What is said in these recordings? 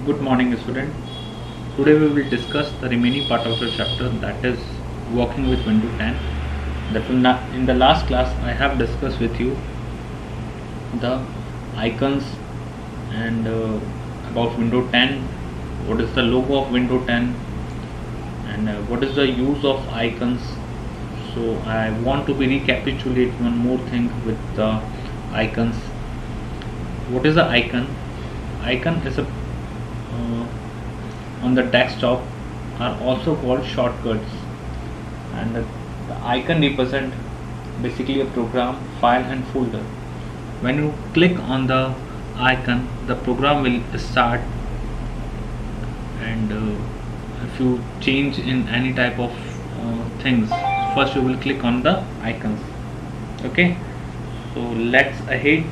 Good morning, student. Today we will discuss the remaining part of the chapter, that is working with Windows 10. In the last class, I have discussed with you the icons and about Windows 10. What is the logo of Windows 10 and what is the use of icons. So I want to be recapitulate one more thing with the icons. What is the icon? Icon is a on the desktop are also called shortcuts, and the icon represent basically a program, file and folder. When you click on the icon, the program will start, and if you change in any type of things, first you will click on the icons. Okay, so let's ahead.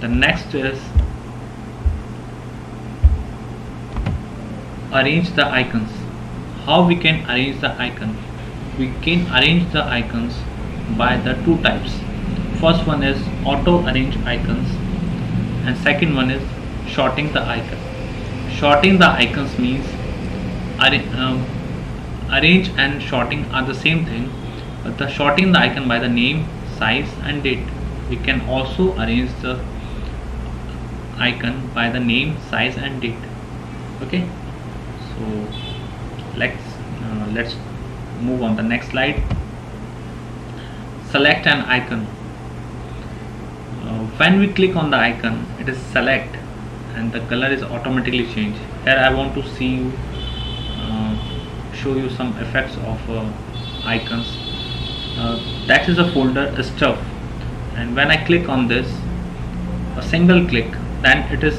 The next is arrange the icons. How we can arrange the icon? We can arrange the icons by the two types. First one is auto arrange icons, and second one is sorting the icon. Sorting the icons means arrange and sorting are the same thing, but the sorting the icon by the name, size and date. We can also arrange the icon by the name, size and date. Okay, so let's move on the next slide. Select an icon. When we click on the icon, it is select and the color is automatically changed. Here I want to see you show you some effects of icons. That is a folder stuff, and when I click on this, a single click, then it is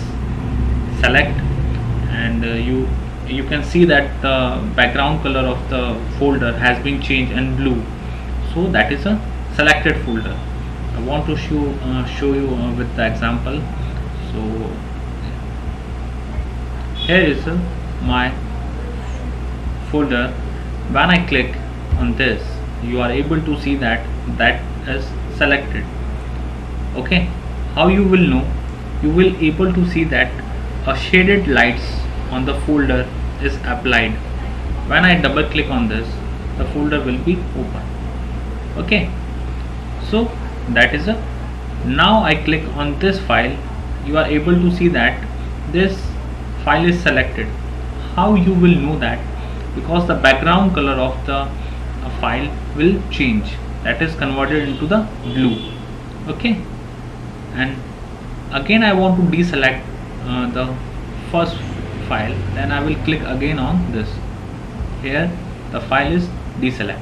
select, and you can see that the background color of the folder has been changed and blue, so that is a selected folder. I want to show you with the example. So here is my folder. When I click on this, you are able to see that is selected. Okay, how you will know? You will able to see that a shaded lights on the folder is applied. When I double click on this, the folder will be open. Okay, so that is a now I click on this file, you are able to see that this file is selected. How you will know that? Because the background color of the file will change, that is converted into the blue. Okay, and again I want to deselect the first file, then I will click again on this. Here the file is deselect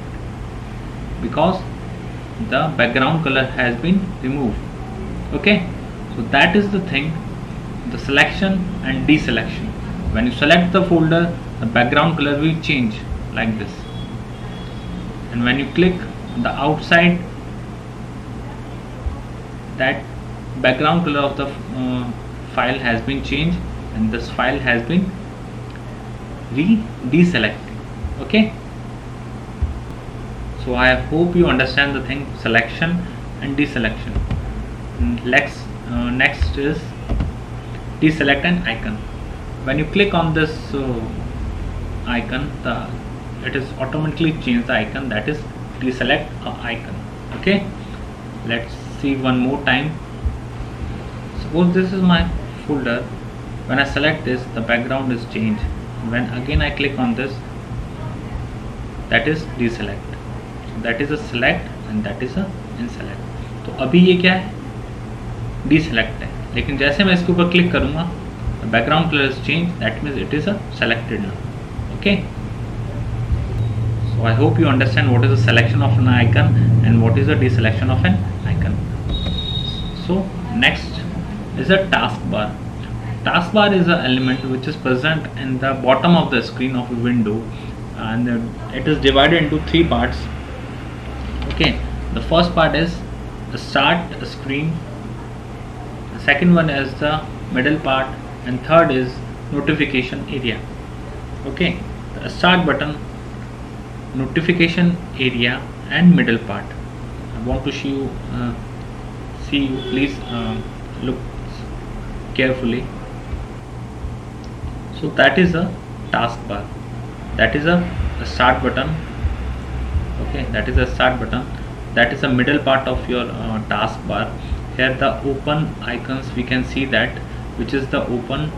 because the background color has been removed. Okay, so that is the thing, the selection and deselection. When you select the folder, the background color will change like this, and when you click the outside, that background color of the file has been changed and this file has been deselected. Okay, so I hope you understand the thing, selection and deselection. Next is deselect an icon. When you click on this icon, it is automatically changed the icon, that is deselect icon. Okay, let's see one more time. Suppose this is my folder. When I select this, the background is changed. When again I click on this, that is deselect. So that is a select and that is a inselect. तो अभी ये क्या है? Deselect है, लेकिन जैसे मैं इसके ऊपर क्लिक करूँगा, the background color is changed. That means it is a selected now. Okay. So I hope you understand what is the selection of an icon and what is the deselection of an icon. So next is a taskbar. Taskbar is an element which is present in the bottom of the screen of a window, and it is divided into three parts. Okay, the first part is the start screen, the second one is the middle part, and third is notification area. Okay, the start button, notification area and middle part. I want to see you please look carefully. So that is a taskbar. That is a start button. Okay, that is a start button. That is the middle part of your taskbar. Here the open icons we can see that, which is the open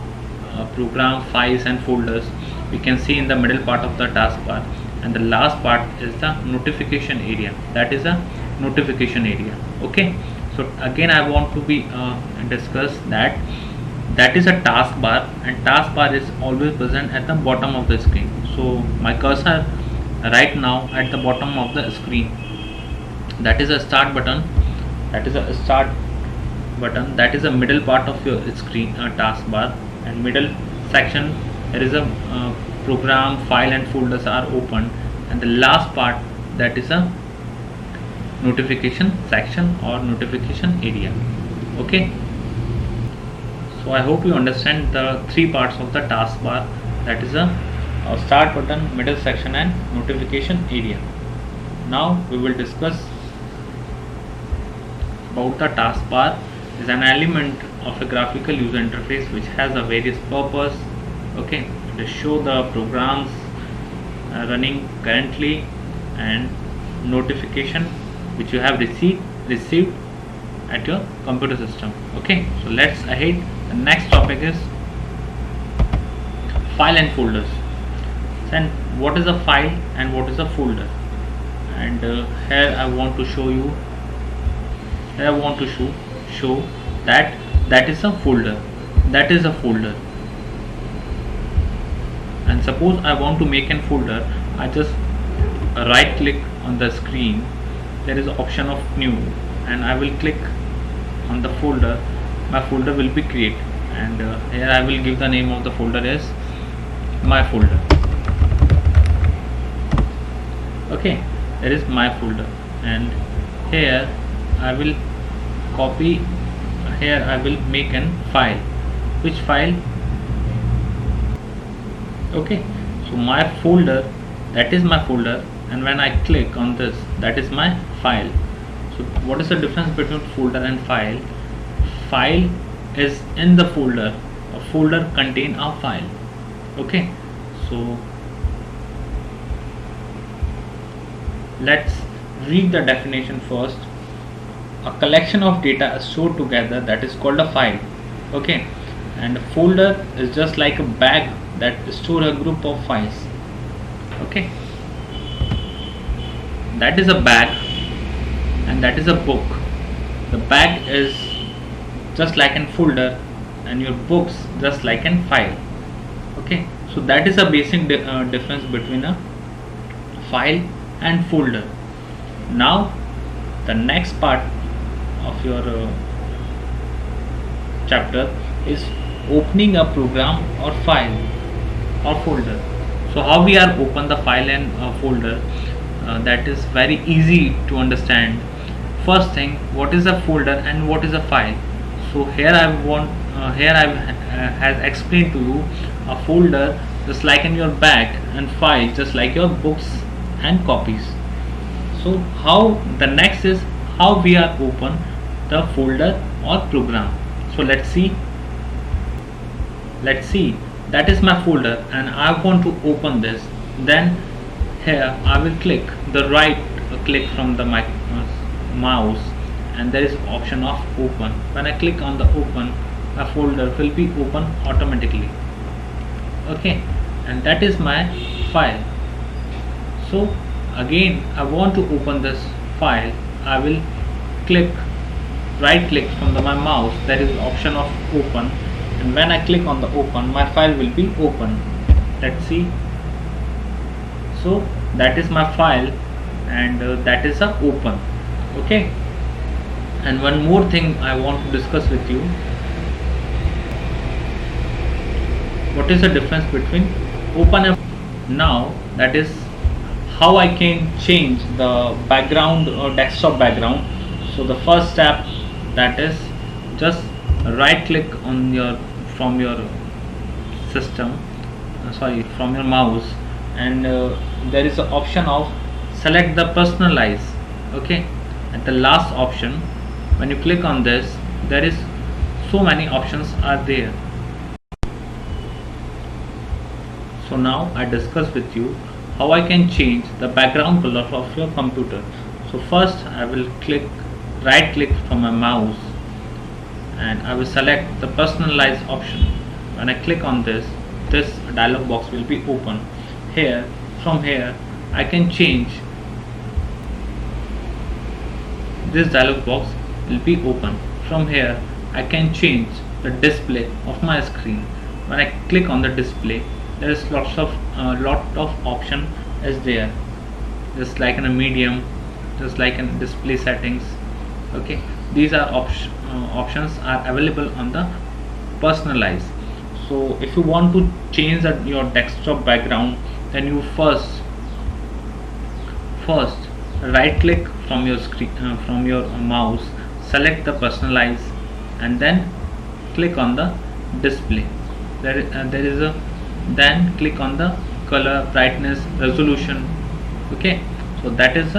program files and folders we can see in the middle part of the taskbar, and the last part is the notification area. That is a notification area. Okay, so again I want to be discuss that that is a taskbar, and taskbar is always present at the bottom of the screen. So my cursor right now at the bottom of the screen, that is a start button. That is a start button. That is the middle part of your screen taskbar, and middle section there is a program file and folders are open, and the last part, that is a notification section or notification area. Okay, so I hope you understand the three parts of the taskbar. That is a start button, middle section and notification area. Now we will discuss about the taskbar. Is an element of a graphical user interface which has a various purpose. Okay, to show the programs running currently and notification which you have received at your computer system. Okay, so let's ahead. The next topic is file and folders. And what is a file and what is a folder? And here I want to show you. Here I want to show that that is a folder. That is a folder. And suppose I want to make a folder, I just right click on the screen. There is an option of new, and I will click on the folder. My folder will be created, and here I will give the name of the folder as my folder. Okay, there is my folder, and here I will copy. Here I will make an file. Which file? Okay, so my folder, that is my folder, and when I click on this, that is my file. So what is the difference between folder and file? File is in the folder. A folder contain a file. Okay, so let's read the definition first. A collection of data is stored together, that is called a file. Okay, and a folder is just like a bag that store a group of files. Okay, that is a bag, and that is a book. The bag is just like a folder, and your books just like a file. Okay, so that is a basic difference between a file and folder. Now the next part of your chapter is opening a program or file or folder. So how we are open the file and folder, that is very easy to understand. First thing, what is a folder and what is a file? So here I has explained to you a folder just like in your bag, and file just like your books and copies. So how the next is how we are open the folder or program. So let's see. That is my folder, and I want to open this. Then here I will click the right click from the mouse, and there is option of open. When I click on the open, my folder will be open automatically. Okay, and that is my file. So again I want to open this file. I will right click from my mouse. There is option of open, and when I click on the open, my file will be open. Let's see. So that is my file, and that is a open. Okay, and one more thing I want to discuss with you. What is the difference between open and now? That is how I can change the background or desktop background. So the first step, that is just right click on your from your system, from your mouse, and there is an option of select the personalize. Okay, and the last option, when you click on this, there is so many options are there. So now I discuss with you how I can change the background color of your computer. So first I will right click from my mouse and I will select the personalize option. When I click on this dialog box will be open. From here I can change. This dialog box will be open. From here I can change the display of my screen. When I click on the display, there is lot of option is there, just like in a medium, just like in display settings. Okay, these are options are available on the personalize. So if you want to change your desktop background, then you first right click from your screen, from your mouse, select the personalize and then click on the display. Then click on the color, brightness, resolution. Okay, so that is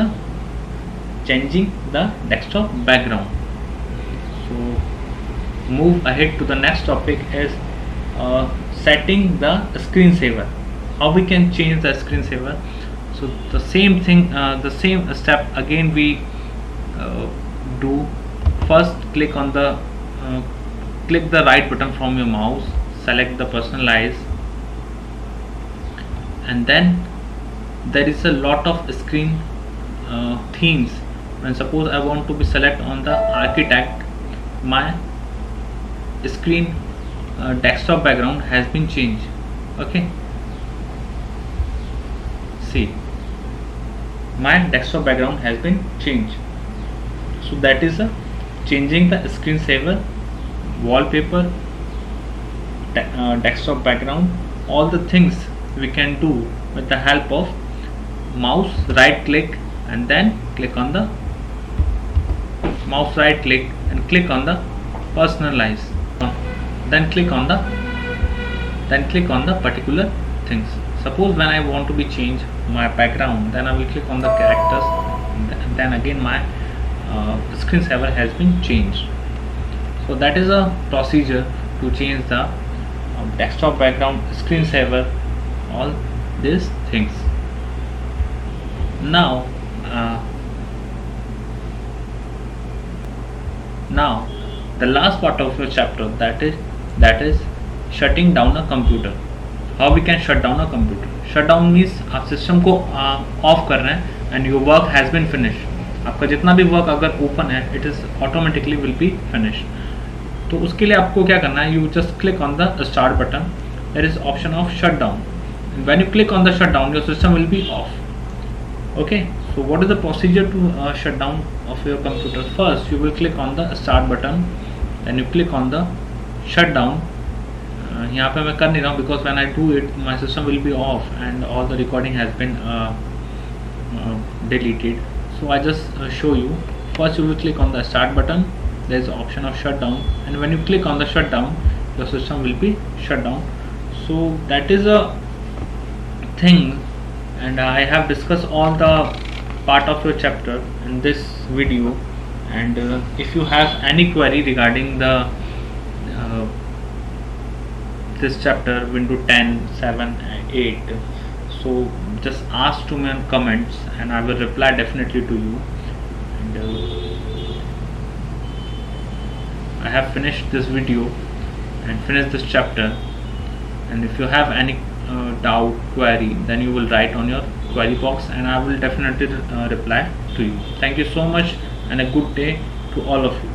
changing the desktop background. So move ahead to the next topic is setting the screensaver. How we can change the screensaver? So the same thing, the same step again we do. First click the right button from your mouse, select the personalize, and then there is a lot of screen themes. When suppose I want to be select on the architect, my screen desktop background has been changed. Okay, see, my desktop background has been changed. So that is changing the screensaver, wallpaper, desktop background, all the things we can do with the help of mouse right click and then click on the mouse right click and click on the personalize, then click on the particular things. Suppose when I want to be change my background, then I will click on the characters and then again my screensaver has been changed. So that is a procedure to change the desktop background, screensaver, all these things. Now the last part of your chapter, that is shutting down a computer. How we can shut down a computer? Shut down means आप system को of कर रहे हैं and your work has been finished. आपका जितना भी work अगर open है, it is automatically will be finished. तो उसके लिए आपको क्या करना है? You just click on the start button. There is option of shutdown. When you click on the shutdown, your system will be off. Okay, so what is the procedure to shut down of your computer? First you will click on the start button, then you click on the shutdown. यहाँ पे मैं कर नहीं रहा हूँ because when I do it my system will be off and all the recording has been deleted. So I just show you. First you will click on the start button, there is option of shutdown, and when you click on the shutdown your system will be shut down. So that is a thing, and I have discussed all the part of your chapter in this video. And if you have any query regarding the this chapter, Windows 10, 7 and 8, so just ask to me in comments and I will reply definitely to you. And I have finished this video and finished this chapter, and if you have any doubt, query, then you will write on your query box and I will definitely reply to you. Thank you so much and a good day to all of you.